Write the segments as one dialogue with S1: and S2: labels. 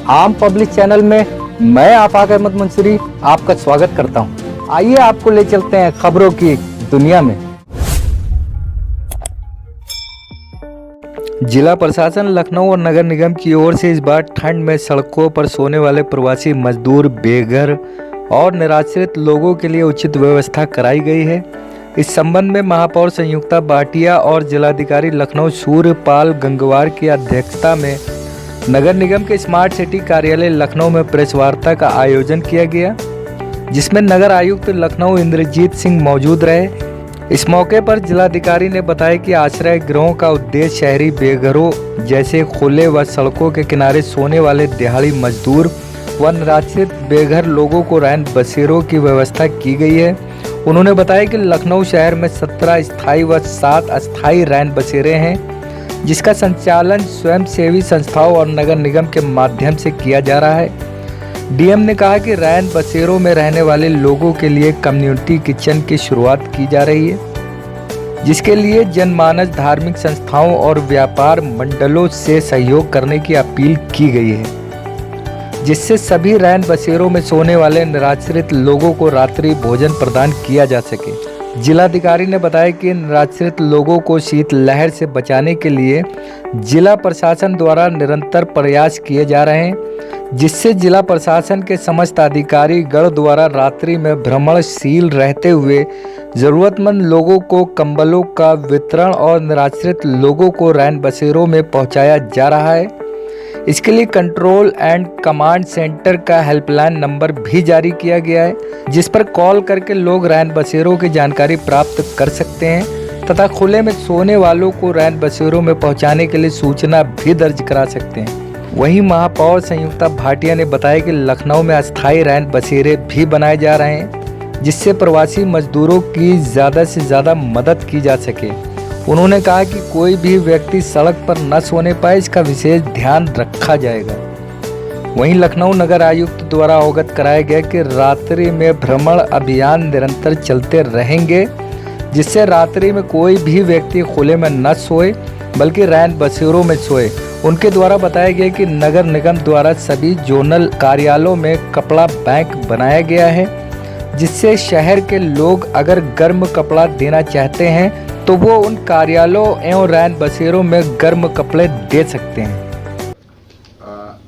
S1: आम public channel में मैं आफाक अहमद मंसूरी आपका स्वागत करता हूं। आइए आपको ले चलते हैं खबरों की दुनिया में। जिला प्रशासन लखनऊ और नगर निगम की ओर से इस बार ठंड में सड़कों पर सोने वाले प्रवासी मजदूर, बेघर और निराश्रित लोगों के लिए उचित व्यवस्था कराई गई है। इस संबंध में महापौर संयुक्ता भाटिया और जिलाधिकारी लखनऊ सूर्यपाल गंगवार की अध्यक्षता में नगर निगम के स्मार्ट सिटी कार्यालय लखनऊ में प्रेस वार्ता का आयोजन किया गया, जिसमें नगर आयुक्त लखनऊ इंद्रजीत सिंह मौजूद रहे। इस मौके पर जिलाधिकारी ने बताया कि आश्रय गृहों का उद्देश्य शहरी बेघरों जैसे खुले व सड़कों के किनारे सोने वाले दिहाड़ी मजदूर व निराश्रित बेघर लोगों को रैन बसेरों की व्यवस्था की गई है। उन्होंने बताया कि लखनऊ शहर में 17 स्थायी व 7 अस्थायी रैन बसेरे हैं, जिसका संचालन स्वयंसेवी संस्थाओं और नगर निगम के माध्यम से किया जा रहा है। डीएम ने कहा कि रैन बसेरों में रहने वाले लोगों के लिए कम्युनिटी किचन की शुरुआत की जा रही है, जिसके लिए जनमानस, धार्मिक संस्थाओं और व्यापार मंडलों से सहयोग करने की अपील की गई है, जिससे सभी रैन बसेरों में सोने वाले निराश्रित लोगों को रात्रि भोजन प्रदान किया जा सके। जिलाधिकारी ने बताया कि निराश्रित लोगों को शीतलहर से बचाने के लिए जिला प्रशासन द्वारा निरंतर प्रयास किए जा रहे हैं, जिससे जिला प्रशासन के समस्त अधिकारी गण द्वारा रात्रि में भ्रमणशील रहते हुए जरूरतमंद लोगों को कंबलों का वितरण और निराश्रित लोगों को रैन बसेरों में पहुंचाया जा रहा है। इसके लिए कंट्रोल एंड कमांड सेंटर का हेल्पलाइन नंबर भी जारी किया गया है, जिस पर कॉल करके लोग रैन बसेरों की जानकारी प्राप्त कर सकते हैं तथा खुले में सोने वालों को रैन बसेरों में पहुंचाने के लिए सूचना भी दर्ज करा सकते हैं। वहीं महापौर संयुक्ता भाटिया ने बताया कि लखनऊ में अस्थायी रैन बसेरे भी बनाए जा रहे हैं, जिससे प्रवासी मजदूरों की ज़्यादा से ज़्यादा मदद की जा सके। उन्होंने कहा कि कोई भी व्यक्ति सड़क पर न सोने पाए, इसका विशेष ध्यान रखा जाएगा। वहीं लखनऊ नगर आयुक्त द्वारा अवगत कराया गया कि रात्रि में भ्रमण अभियान निरंतर चलते रहेंगे, जिससे रात्रि में कोई भी व्यक्ति खुले में न सोए बल्कि रैन बसेरों में सोए। उनके द्वारा बताया गया कि नगर निगम द्वारा सभी जोनल कार्यालयों में कपड़ा बैंक बनाया गया है, जिससे शहर के लोग अगर गर्म कपड़ा देना चाहते हैं तो वो उन कार्यालयों एवं रैन बसेरों में गर्म कपड़े दे सकते हैं।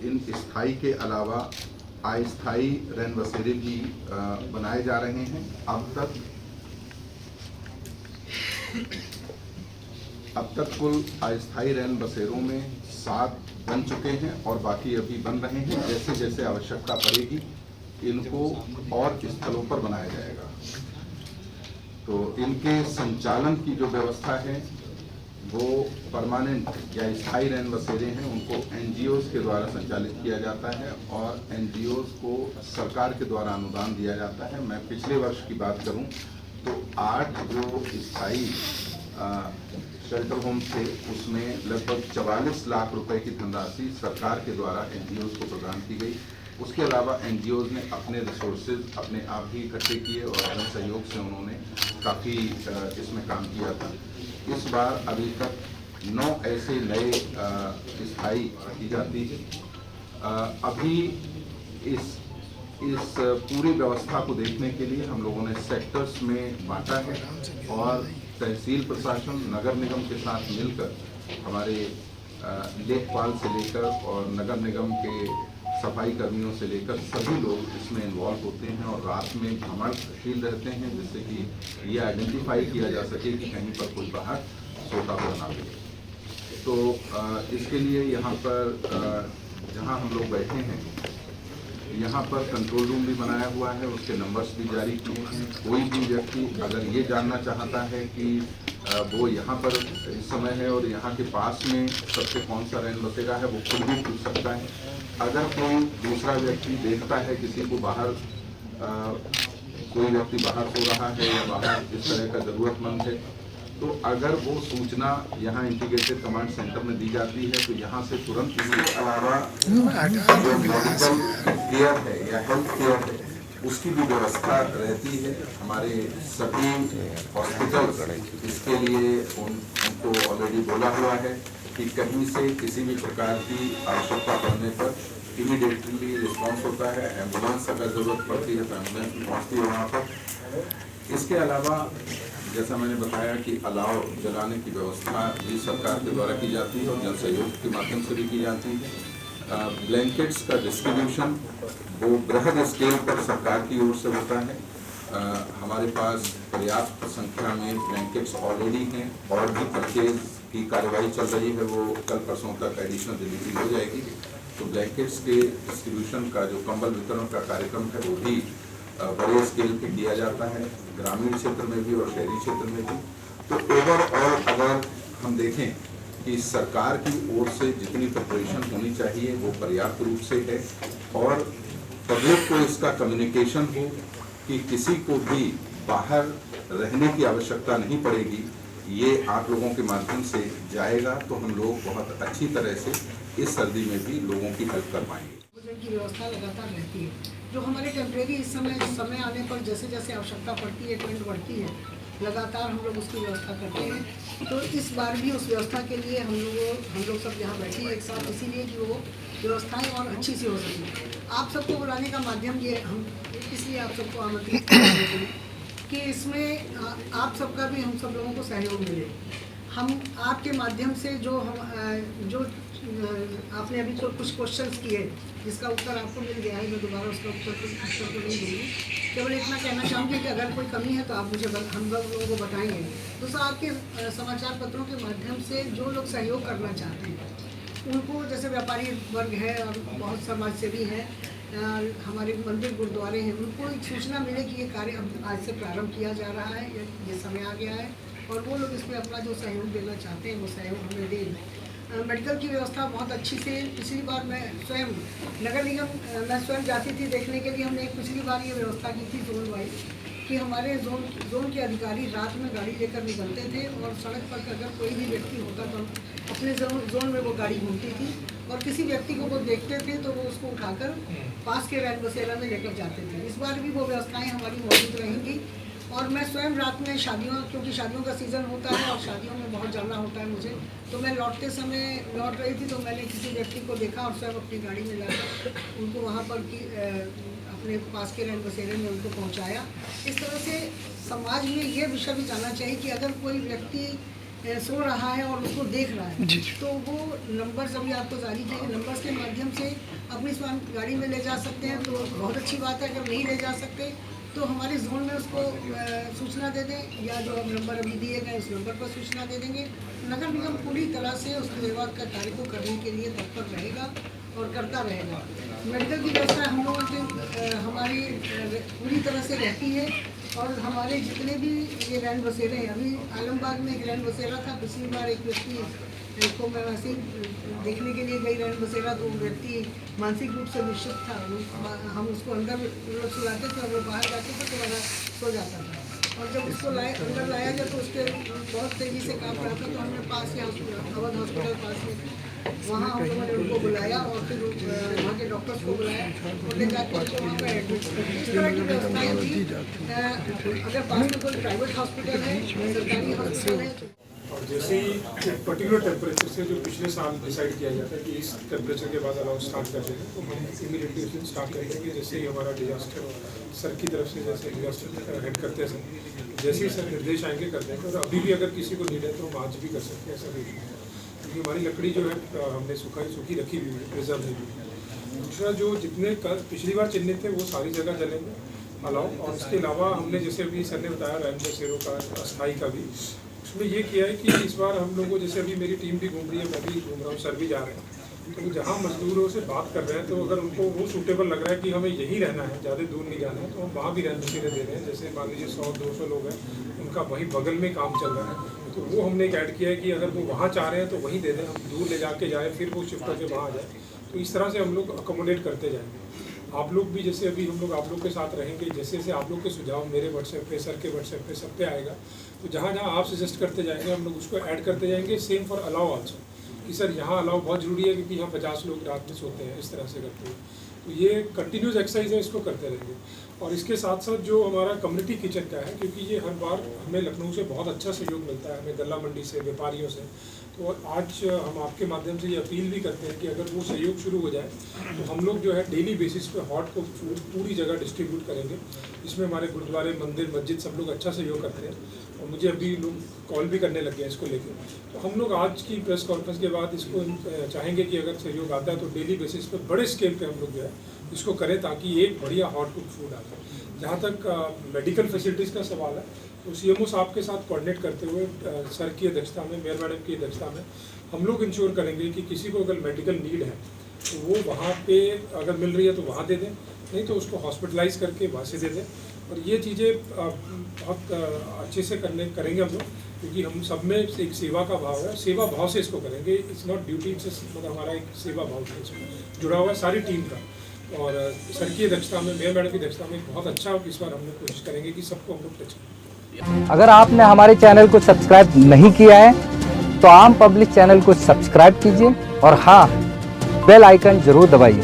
S2: इन स्थायी के अलावा अस्थायी रैन बसेरे भी बनाए जा रहे हैं। अब तक कुल अस्थायी रैन बसेरों में 7 बन चुके हैं और बाकी अभी बन रहे हैं। जैसे जैसे आवश्यकता पड़ेगी इनको और स्थलों पर बनाया जाएगा। तो इनके संचालन की जो व्यवस्था है वो परमानेंट या स्थायी रैन बसेरे हैं, उनको एनजीओज के द्वारा संचालित किया जाता है और एनजीओज को सरकार के द्वारा अनुदान दिया जाता है। मैं पिछले वर्ष की बात करूं तो 8 जो स्थायी शेल्टर होम थे उसमें लगभग 44 लाख रुपए की धनराशि सरकार के द्वारा एनजीओज को प्रदान की गई। उसके अलावा एनजीओज ने अपने रिसोर्सेज अपने आप ही इकट्ठे किए और जन सहयोग से उन्होंने काफ़ी इसमें काम किया था। इस बार अभी तक 9 ऐसे नए स्थायी की जाती है। अभी इस पूरी व्यवस्था को देखने के लिए हम लोगों ने सेक्टर्स में बांटा है और तहसील प्रशासन नगर निगम के साथ मिलकर हमारे लेखपाल से लेकर और नगर निगम के सफाई कर्मियों से लेकर सभी लोग इसमें इन्वॉल्व होते हैं और रात में भ्रमणशील रहते हैं, जिससे कि ये आइडेंटिफाई किया जा सके कि कहीं पर कोई बाहर सोता हुआ ना मिले। तो इसके लिए यहाँ पर जहाँ हम लोग बैठे हैं यहाँ पर कंट्रोल रूम भी बनाया हुआ है, उसके नंबर्स भी जारी किए हैं। कोई भी व्यक्ति अगर ये जानना चाहता है कि वो यहाँ पर इस समय है और यहाँ के पास में सबसे कौन सा रैन बसेरा है, वो खुद भी पूछ सकता है। अगर कोई दूसरा व्यक्ति देखता है किसी को बाहर कोई व्यक्ति बाहर सो रहा है या बाहर इस तरह का ज़रूरतमंद है, तो अगर वो सूचना यहाँ इंटीग्रेटेड कमांड सेंटर में दी जाती है तो यहाँ से तुरंत इसके अलावा जो मेडिकल केयर है या हेल्थ केयर है उसकी भी व्यवस्था रहती है। हमारे सभी हॉस्पिटल इसके लिए उनको ऑलरेडी बोला हुआ है कि कहीं से किसी भी प्रकार की आवश्यकता पड़ने पर इमीडिएटली रिस्पॉन्स होता है। एम्बुलेंस अगर ज़रूरत पड़ती है तो एम्बुलेंस भी पहुँचती है वहाँ पर। इसके अलावा जैसा मैंने बताया कि अलाव जलाने की व्यवस्था भी सरकार के द्वारा की जाती है और जन सहयोग के माध्यम से भी की जाती है। ब्लैंकेट्स का डिस्ट्रीब्यूशन वो बृहद स्केल पर सरकार की ओर से होता है। हमारे पास पर्याप्त संख्या में ब्लैंकेट्स ऑलरेडी हैं और भी परचेज की कार्यवाही चल रही है, वो कल परसों तक एडिशनल डिलीवरी हो जाएगी। तो ब्लैंकेट्स के डिस्ट्रीब्यूशन का जो कंबल वितरण का कार्यक्रम है वो भी बड़े स्केल पे किया जाता है, ग्रामीण क्षेत्र में भी और शहरी क्षेत्र में भी। तो ओवरऑल अगर हम देखें कि सरकार की ओर से जितनी प्रिपरेशन होनी चाहिए वो पर्याप्त रूप से है और पब्लिक को इसका कम्युनिकेशन हो कि किसी को भी बाहर रहने की आवश्यकता नहीं पड़ेगी, ये आप लोगों के माध्यम से जाएगा तो हम लोग बहुत अच्छी तरह से इस सर्दी में भी लोगों की हेल्प कर पाएंगे।
S3: भोजन की व्यवस्था लगातार रहती है, जो हमारे टेम्परेरी इस समय आने पर जैसे जैसे आवश्यकता पड़ती है, ट्रेंड बढ़ती है, लगातार हम लोग उसकी व्यवस्था करते हैं। तो इस बार भी उस व्यवस्था के लिए हम लोग सब यहाँ बैठे हैं एक साथ, इसीलिए कि वो व्यवस्थाएं और अच्छी सी हो सकें। आप सबको बुलाने का माध्यम ये हम इसलिए आप सबको आमंत्रित करते हैं कि इसमें आप सबका भी हम सब लोगों को सहयोग मिले। हम आपके माध्यम से जो आपने अभी तो कुछ क्वेश्चंस किए जिसका उत्तर आपको मिल गया है, मैं दोबारा उसका उत्तर तो नहीं दूँगी। केवल इतना कहना चाहूँगी कि अगर कोई कमी है तो आप मुझे हम लोगों को बताएंगे। दूसरा, आपके समाचार पत्रों के माध्यम से जो लोग सहयोग करना चाहते हैं उनको, जैसे व्यापारी वर्ग है और बहुत समाज सेवी हैं, हमारे मंदिर गुरुद्वारे हैं, उनको एक सूचना मिले कि ये कार्य अब आज से प्रारंभ किया जा रहा है, ये समय आ गया है और वो लोग इसमें अपना जो सहयोग देना चाहते हैं वो सहयोग हमें दें। मेडिकल की व्यवस्था बहुत अच्छी से, पिछली बार मैं स्वयं नगर निगम मैं स्वयं जाती थी देखने के लिए। हमने पिछली बार ये व्यवस्था की थी जोन वाइज कि हमारे जोन के अधिकारी रात में गाड़ी लेकर निकलते थे और सड़क पर अगर कोई भी व्यक्ति होता तो अपने जोन में वो गाड़ी घूमती थी और किसी व्यक्ति को वो देखते थे तो वो उसको उठाकर पास के रैन बसेरा में लेकर जाते थे। इस बार भी वो व्यवस्थाएं हमारी मौजूद रहेंगी और मैं स्वयं रात में क्योंकि शादियों का सीज़न होता है और शादियों में बहुत जाना होता है मुझे, तो मैं लौटते समय लौट रही थी तो मैंने किसी व्यक्ति को देखा और स्वयं अपनी गाड़ी में लाकर उनको वहाँ पर अपने पास के रैन बसेरे में उनको पहुँचाया। इस तरह से समाज में ये विषय भी जानना चाहिए कि अगर कोई व्यक्ति सो रहा है और उसको देख रहा है तो वो नंबर्स अभी आपको जारी किए, नंबर्स के माध्यम से अपनी स्वयं गाड़ी में ले जा सकते हैं, तो बहुत अच्छी बात है। अगर नहीं ले जा सकते तो हमारे जोन में उसको सूचना दे दें या जो नंबर अभी दिए गए उस नंबर पर सूचना दे देंगे। नगर निगम पूरी तरह से उस निर्वाध का कार्य को करने के लिए तत्पर रहेगा और करता रहेगा। मेडिकल की व्यवस्था हम लोगों की हमारी पूरी तरह से रहती है और हमारे जितने भी ये रैन बसेरे हैं, अभी आलमबाग में एक रैन बसेरा था, पिछली बार एक व्यक्ति को मैं वैसे देखने के लिए गई रैन बसेरा, तो व्यक्ति मानसिक रूप से निश्चित था, हम उसको अंदर सुलाते थे और वो बाहर जाते थे तो वह सो जाता था और जब उसको अंदर लाया गया तो उसके बहुत तेज़ी से काम रहा था। तो हमने पास या अवध हॉस्पिटल पास में वहाँ हम लोगों ने उनको बुलाया और फिर वहाँ के डॉक्टर्स को बुलाया और ले जाकर उनको वहाँ पर एडमिट किया। इस तरह की व्यवस्थाएँ भी अगर पास में कोई प्राइवेट हॉस्पिटल है, सरकारी हॉस्पिटल है
S4: और जैसे ही एक पर्टिकुलर टेम्परेचर से जो पिछले साल डिसाइड किया जाता है कि इस टेम्परेचर के बाद अलाउ स्टार्ट कर देंगे तो हम इमीडिएटली उस दिन स्टार्ट कर देंगे। जैसे ही हमारा डिजास्टर सर की तरफ से जैसे डिजास्टर हेड करते हैं सर, जैसे ही सर निर्देश आएंगे कर देंगे। और अभी भी अगर किसी को नीड है तो हम आज भी कर सकते हैं, ऐसा नहीं है क्योंकि हमारी लकड़ी जो है हमने सूखी रखी हुई है, प्रिजर्व नहीं हुई है। दूसरा, जो जितने पिछली बार चिन्हित थे वो सारी जगह जलेंगे अलाउ। और इसके अलावा हमने जैसे अभी सर ने बताया रैन बसेरों का अस्थाई का भी उसमें ये किया है कि इस बार हम लोगों, जैसे अभी मेरी टीम भी घूम रही है, मैं भी घूम रहा हूँ, सर भी जा रहे हैं, तो जहाँ मजदूरों से बात कर रहे हैं तो अगर उनको वो सूटेबल लग रहा है कि हमें यहीं रहना है, ज़्यादा दूर नहीं जाना है, तो हम वहाँ भी रैन बसेरे दे रहे हैं। जैसे मान लीजिए 100-200 लोग हैं, उनका वहीं बगल में काम चल रहा है, तो वो हमने एक ऐड किया है कि अगर वो वहाँ चाह रहे हैं तो वहीं दे दें, हम दूर ले जाके जाए फिर वो शिफ्ट होकर वहाँ आ जाए। तो इस तरह से हम लोग अकोमोडेट करते जाएंगे। आप लोग भी जैसे अभी हम लोग आप लोग के साथ रहेंगे, जैसे जैसे आप लोग के सुझाव मेरे व्हाट्सएप पे, सर के व्हाट्सएप पे, सब पे आएगा, तो जहाँ जहाँ आप सजेस्ट करते जाएंगे हम लोग उसको ऐड करते जाएंगे। सेम फॉर अलाउ आल्सो कि सर यहाँ अलाउ बहुत ज़रूरी है क्योंकि यहाँ 50 लोग रात में सोते हैं, इस तरह से करते हैं। तो ये कंटिन्यूस एक्सरसाइज है, इसको करते रहेंगे। और इसके साथ साथ जो हमारा कम्युनिटी किचन का है, क्योंकि ये हर बार हमें लखनऊ से बहुत अच्छा सहयोग मिलता है, हमें गल्ला मंडी से, व्यापारियों से, तो आज हम आपके माध्यम से ये अपील भी करते हैं कि अगर वो सहयोग शुरू हो जाए तो हम लोग जो है डेली बेसिस पे हॉट को फूड पूरी जगह डिस्ट्रीब्यूट करेंगे। इसमें हमारे गुरुद्वारे, मंदिर, मस्जिद सब लोग अच्छा सहयोग करते हैं और मुझे अभी लोग कॉल भी करने लग गए हैं इसको लेकर। तो हम लोग आज की प्रेस कॉन्फ्रेंस के बाद इसको चाहेंगे कि अगर सहयोग आता है तो डेली बेसिस पे बड़े स्केल पे हम लोग जो है इसको करें, ताकि एक बढ़िया हॉट कुक फूड आ जाए। जहाँ तक मेडिकल फैसिलिटीज़ का सवाल है तो CMO साहब के साथ कोऑर्डिनेट करते हुए सर की अध्यक्षता में, मेयर मैडम की अध्यक्षता में हम लोग इंश्योर करेंगे कि किसी को अगर मेडिकल नीड है तो वो वहाँ पे अगर मिल रही है तो वहाँ दे दें, नहीं तो उसको हॉस्पिटलाइज करके वहाँ से दे दें। और ये चीज़ें बहुत अच्छे से करेंगे हम लोग, क्योंकि हम सब में एक सेवा का भाव है, सेवा भाव से इसको करेंगे। इट्स नॉट ड्यूटी, मतलब हमारा एक सेवा भाव से इसमें जुड़ा हुआ है सारी टीम का। और सर की अध्यक्षता में, मेयर मैडम की अध्यक्षता में बहुत अच्छा इस बार हम लोग कोशिश करेंगे कि सबको हम लोग टच करें।
S1: अगर आपने हमारे चैनल को सब्सक्राइब नहीं किया है तो आम पब्लिक चैनल को सब्सक्राइब कीजिए और हाँ, बेल आइकन जरूर दबाइए।